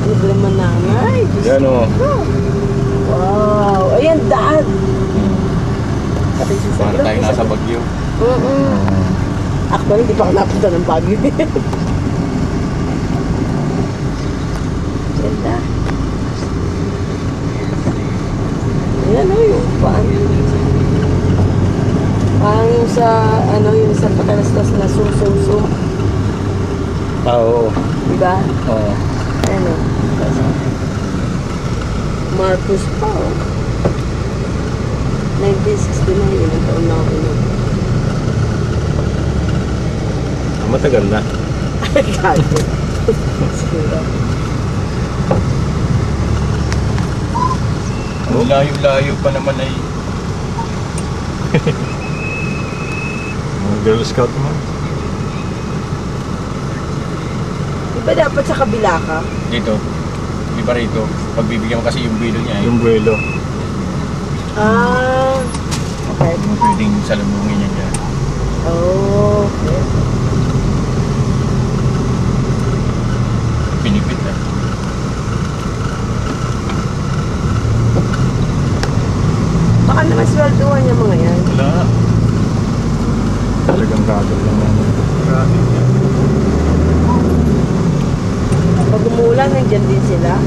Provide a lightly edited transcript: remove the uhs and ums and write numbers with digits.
Ano ba naman nanay? Yan o. Wow. Ayan, dad. Pati si Para tayo nasa Bagyo. Actually, di pa ako napunta ng Baguio. Ganda. Ayan o, yung paano. Parang yung sa, ano, yung sa patalastas na sum-sum-sum. Oo. Diba? Oo. Ano? Marcos pa, oh. 1969, yun ang taon na ako yun. Matagal na. Ay, gago. Siguro. Ang layo-layo pa naman ay. Mga Girl Scout mo. Di ba dapat sa kabila ka? Dito. Di ba rito? Pagbibigyan mo kasi yung buwelo niya. Yung buwelo. Ah, okay. Yung pwedeng salubungin niya dyan. Oh, okay. Pinipit na. Baka naman sweldohan yung mga yan. Wala. Talagang gagawin lang yan. Grabe yan. Pag umulan, nandiyan din sila.